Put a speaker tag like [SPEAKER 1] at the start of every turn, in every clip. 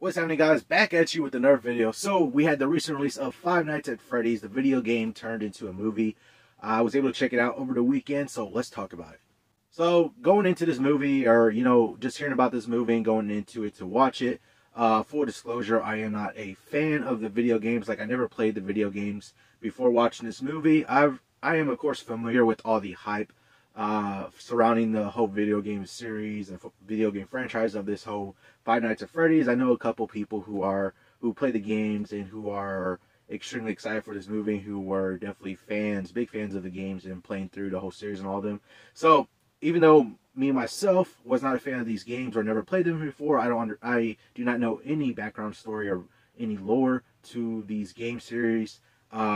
[SPEAKER 1] What's happening, guys? Back at you with another video. So we had the recent release of Five Nights at Freddy's, the video game turned into a movie. I was able to check it out over the weekend, so let's talk about it. So going into this movie, or just hearing about this movie and going into it to watch it, full disclosure, I am not a fan of the video games. Like, I never played the video games before watching this movie. I am of course familiar with all the hype surrounding the whole video game series and video game franchise of this whole Five Nights at Freddy's. I know a couple people who play the games and who are extremely excited for this movie, who were definitely big fans of the games and playing through the whole series and all of them. So even though me myself was not a fan of these games or never played them before, I do not know any background story or any lore to these game series.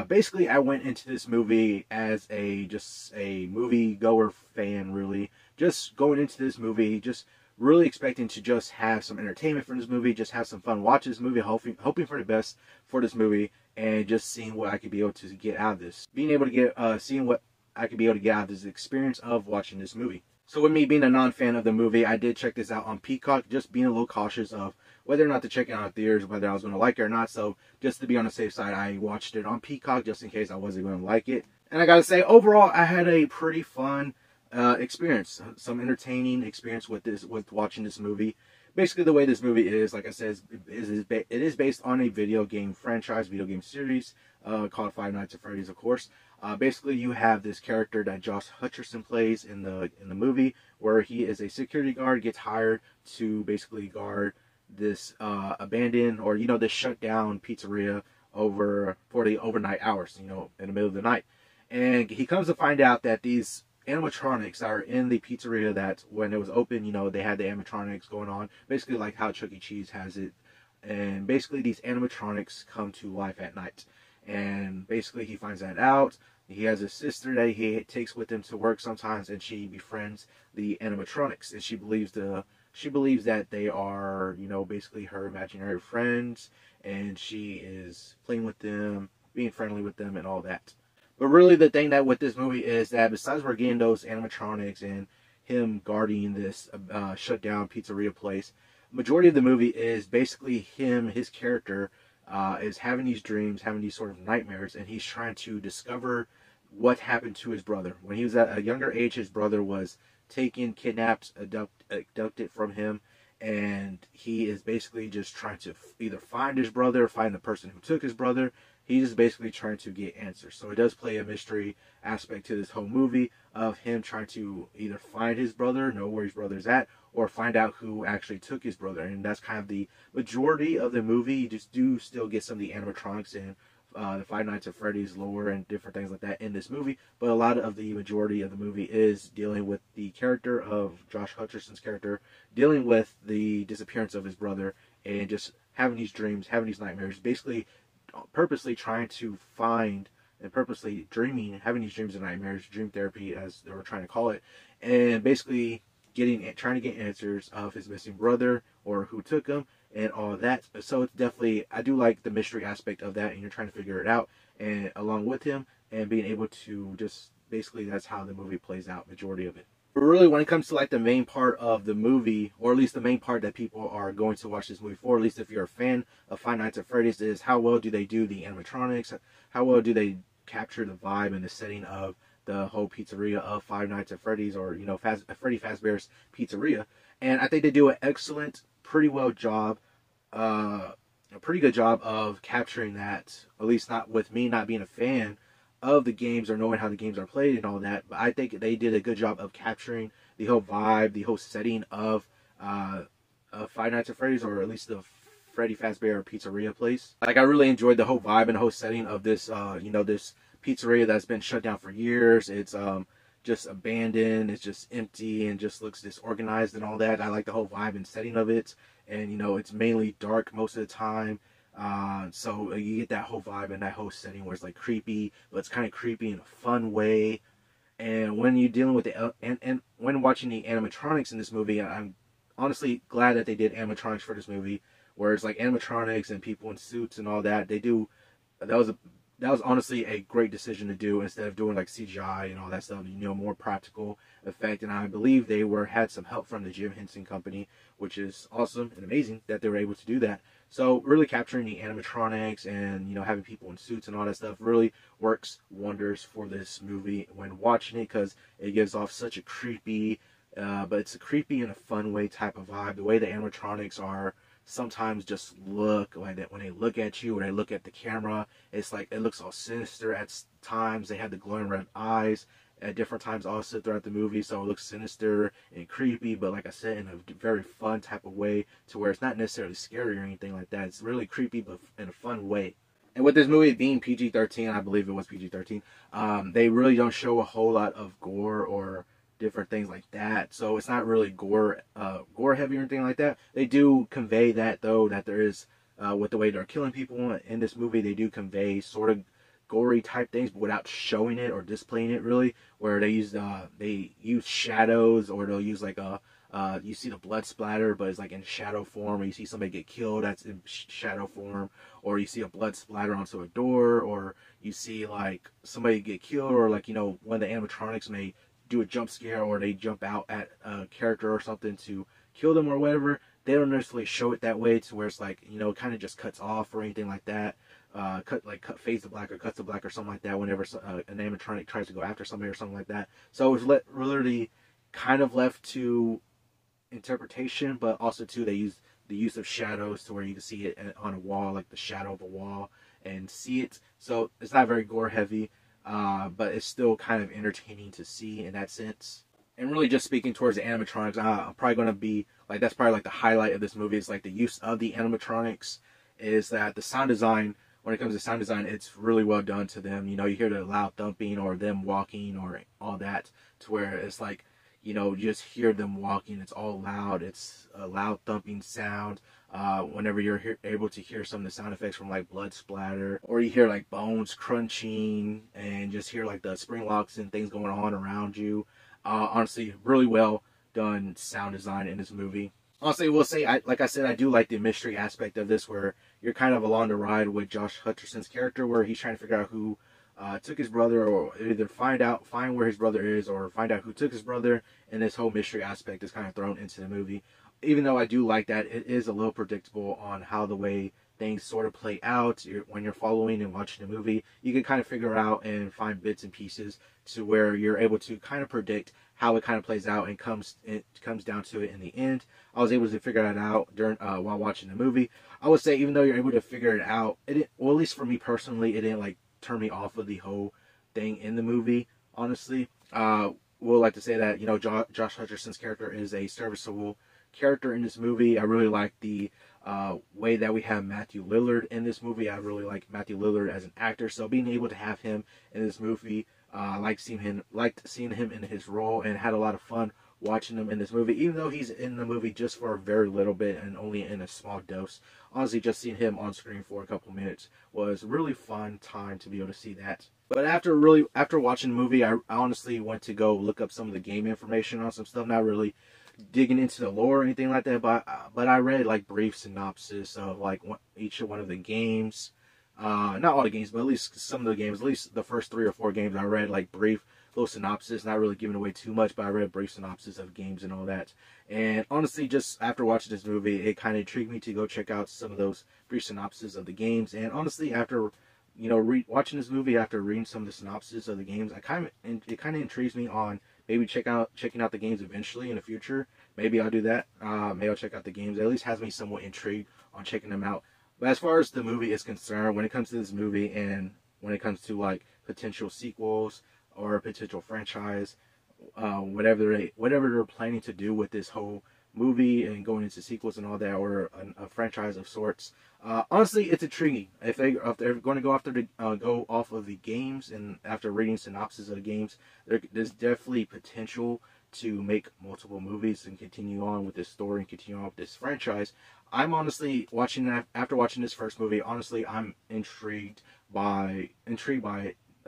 [SPEAKER 1] Basically, I went into this movie as just a movie goer fan, really. Just going into this movie, just really expecting to just have some entertainment from this movie, just have some fun watching this movie, hoping for the best for this movie, and just seeing what I could be able to get out of this. Being able to seeing what I could be able to get out of this experience of watching this movie. So with me being a non-fan of the movie, I did check this out on Peacock, just being a little cautious of whether or not to check it out in theaters, whether I was going to like it or not. So just to be on the safe side, I watched it on Peacock just in case I wasn't going to like it. And I got to say, overall, I had a pretty fun experience, some entertaining experience with watching this movie. Basically, the way this movie is, like I said, it is based on a video game franchise, video game series called Five Nights at Freddy's, of course. Basically, you have this character that Josh Hutcherson plays in the movie, where he is a security guard, gets hired to basically guard this abandoned, or this shut down pizzeria for the overnight hours, in the middle of the night. And he comes to find out that these animatronics are in the pizzeria, that when it was open, they had the animatronics going on, basically like how Chuck E. Cheese has it. And basically these animatronics come to life at night. And basically he finds that out. He has a sister that he takes with him to work sometimes, and she befriends the animatronics, and she believes that they are, basically her imaginary friends, and she is playing with them, being friendly with them, and all that. But really, the thing that with this movie is that besides we're getting those animatronics and him guarding this shut down pizzeria place, majority of the movie is basically his character is having these dreams, having these sort of nightmares, and he's trying to discover what happened to his brother. When he was at a younger age, his brother was taken, kidnapped, abducted from him, and he is basically just trying to either find his brother, find the person who took his brother. He's just basically trying to get answers. So it does play a mystery aspect to this whole movie of him trying to either find his brother, know where his brother's at, or find out who actually took his brother. And that's kind of the majority of the movie. You just do still get some of the animatronics and the Five Nights at Freddy's lore and different things like that in this movie. But a lot of the majority of the movie is dealing with the character of Josh Hutcherson's character, dealing with the disappearance of his brother, and just having these dreams, having these nightmares, basically purposely trying to find and purposely dreaming, having these dreams and nightmares, dream therapy as they were trying to call it, and basically trying to get answers of his missing brother or who took him and all of that. So it's definitely, I do like the mystery aspect of that, and you're trying to figure it out and along with him, and being able to just basically, that's how the movie plays out, majority of it. But really, when it comes to like the main part of the movie, or at least the main part that people are going to watch this movie for, at least if you're a fan of Five Nights at Freddy's, is how well do they do the animatronics, how well do they capture the vibe and the setting of the whole pizzeria of Five Nights at Freddy's, or Freddy Fazbear's Pizzeria. And I think they do an excellent, pretty good job of capturing that, at least not with me not being a fan of the games or knowing how the games are played and all that, but I think they did a good job of capturing the whole vibe, the whole setting of Five Nights at Freddy's, or at least the Freddy Fazbear Pizzeria place. Like, I really enjoyed the whole vibe and the whole setting of this, this pizzeria that's been shut down for years. It's just abandoned, it's just empty, and just looks disorganized and all that. I like the whole vibe and setting of it, and it's mainly dark most of the time. So you get that whole vibe and that whole setting where it's like creepy, but it's kind of creepy in a fun way. And when you're dealing with and when watching the animatronics in this movie, I'm honestly glad that they did animatronics for this movie, where it's like animatronics and people in suits and all that. That was honestly a great decision to do, instead of doing like CGI and all that stuff, more practical effect. And I believe they had some help from the Jim Henson Company, which is awesome and amazing that they were able to do that. So really capturing the animatronics and, you know, having people in suits and all that stuff really works wonders for this movie when watching it, because it gives off such a creepy, but it's a creepy in a fun way type of vibe. The way the animatronics are sometimes just look like that when they look at you or they look at the camera, it's like it looks all sinister at times. They have the glowing red eyes at different times also throughout the movie, so it looks sinister and creepy, but like I said, in a very fun type of way, to where it's not necessarily scary or anything like that. It's really creepy, but in a fun way. And with this movie being PG-13, I believe it was PG-13, they really don't show a whole lot of gore or different things like that. So it's not really gore heavy or anything like that. They do convey that, though, that there is, with the way they're killing people in this movie, they do convey sort of gory type things, but without showing it or displaying it really, where they use shadows, or they'll use like a you see the blood splatter, but it's like in shadow form, or you see somebody get killed, that's in shadow form, or you see a blood splatter onto a door, or you see like somebody get killed, or like, you know, one of the animatronics may do a jump scare, or they jump out at a character or something to kill them or whatever. They don't necessarily show it that way, to where it's like, you know, kind of just cuts off or anything like that. Cut fades to black or cuts to black or something like that whenever an animatronic tries to go after somebody or something like that. So it's really kind of left to interpretation, but also too they use the use of shadows to where you can see it on a wall, like the shadow of a wall, and see it. So it's not very gore heavy, but it's still kind of entertaining to see in that sense. And really just speaking towards the animatronics, I'm probably going to be like, that's probably like the highlight of this movie, is like the use of the animatronics, is that the sound design, when it comes to sound design, it's really well done to them. You know, you hear the loud thumping or them walking or all that, to where it's like, you know, you just hear them walking. It's all loud. It's a loud thumping sound. Whenever you're able to hear some of the sound effects from like blood splatter, or you hear like bones crunching, and just hear like the spring locks and things going on around you. Honestly, really well done sound design in this movie. Honestly, we'll say, like I said, I do like the mystery aspect of this, where you're kind of along the ride with Josh Hutcherson's character, where he's trying to figure out who took his brother, or either find where his brother is, or find out who took his brother, and this whole mystery aspect is kind of thrown into the movie. Even though I do like that, it is a little predictable on how the way things sort of play out. When you're following and watching the movie, you can kind of figure out and find bits and pieces to where you're able to kind of predict how it kind of plays out, and it comes down to it in the end. I was able to figure that out during while watching the movie. I would say, even though you're able to figure it out, well, at least for me personally, it didn't like turn me off of the whole thing in the movie. Honestly, would like to say that, you know, Josh Hutcherson's character is a serviceable character in this movie. I really like the way that we have Matthew Lillard in this movie. I really like Matthew Lillard as an actor, so being able to have him in this movie, liked seeing him in his role, and had a lot of fun watching him in this movie, even though he's in the movie just for a very little bit and only in a small dose. Honestly, just seeing him on screen for a couple minutes was a really fun time to be able to see that. But after watching the movie, I honestly went to go look up some of the game information on some stuff, not really digging into the lore or anything like that, but I read like brief synopsis of like each one of the games. Not all the games, but at least some of the games, at least the first 3 or 4 games. I read like brief little synopsis, not really giving away too much, but I read brief synopsis of games and all that. And honestly, just after watching this movie, it kind of intrigued me to go check out some of those brief synopsis of the games. And honestly, after, you know, watching this movie, after reading some of the synopsis of the games, it kind of intrigues me on maybe checking out the games eventually in the future. Maybe I'll do that. Maybe I'll check out the games. It at least has me somewhat intrigued on checking them out. But as far as the movie is concerned, when it comes to this movie, and when it comes to like potential sequels or a potential franchise, whatever they're planning to do with this whole movie and going into sequels and all that, or a franchise of sorts, honestly, it's intriguing. If they're going to go off of the games, and after reading synopsis of the games, there's definitely potential to make multiple movies and continue on with this story and continue on with this franchise. I'm honestly after watching this first movie, honestly, I'm intrigued by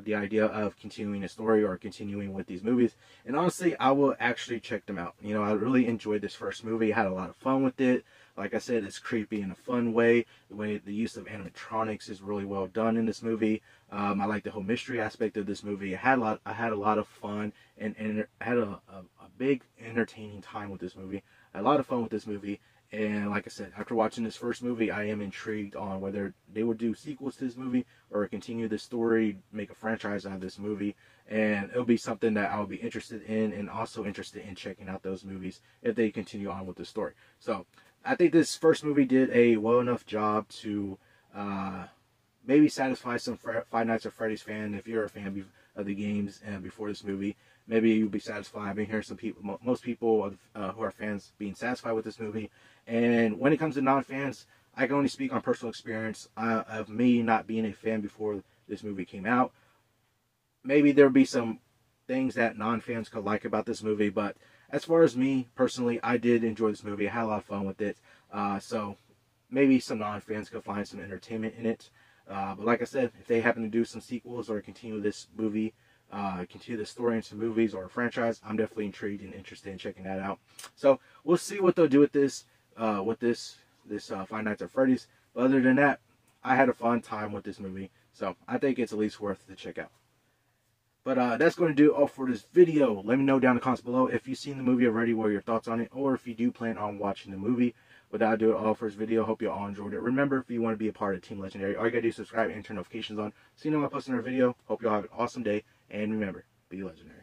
[SPEAKER 1] the idea of continuing a story or continuing with these movies. And honestly, I will actually check them out. You know, I really enjoyed this first movie. I had a lot of fun with it. Like I said, it's creepy in a fun way. The way the use of animatronics is really well done in this movie. I like the whole mystery aspect of this movie. I had a lot of fun, and I had a big entertaining time with this movie. I had a lot of fun with this movie. And like I said, after watching this first movie, I am intrigued on whether they will do sequels to this movie or continue the story, make a franchise out of this movie. And it'll be something that I'll be interested in, and also interested in checking out those movies if they continue on with the story. So I think this first movie did a well enough job to maybe satisfy some Five Nights at Freddy's fan. If you're a fan of the games and before this movie, maybe you'll be satisfied. I've been hearing some people, most people who are fans, being satisfied with this movie. And when it comes to non-fans, I can only speak on personal experience of me not being a fan before this movie came out. Maybe there'll be some things that non-fans could like about this movie, but as far as me personally, I did enjoy this movie. I had a lot of fun with it. So maybe some non-fans could find some entertainment in it. But like I said, if they happen to do some sequels or continue this movie, continue the story into movies or a franchise, I'm definitely intrigued and interested in checking that out. So we'll see what they'll do with this, Five Nights at Freddy's. But other than that, I had a fun time with this movie, so I think it's at least worth to check out. But that's going to do it all for this video. Let me know down in the comments below if you've seen the movie already, what are your thoughts on it, or if you do plan on watching the movie. But that'll do it all for this video. Hope you all enjoyed it. Remember, if you want to be a part of Team Legendary, all you gotta do is subscribe and turn notifications on so you know when I post another video. Hope you all have an awesome day, and remember, be legendary.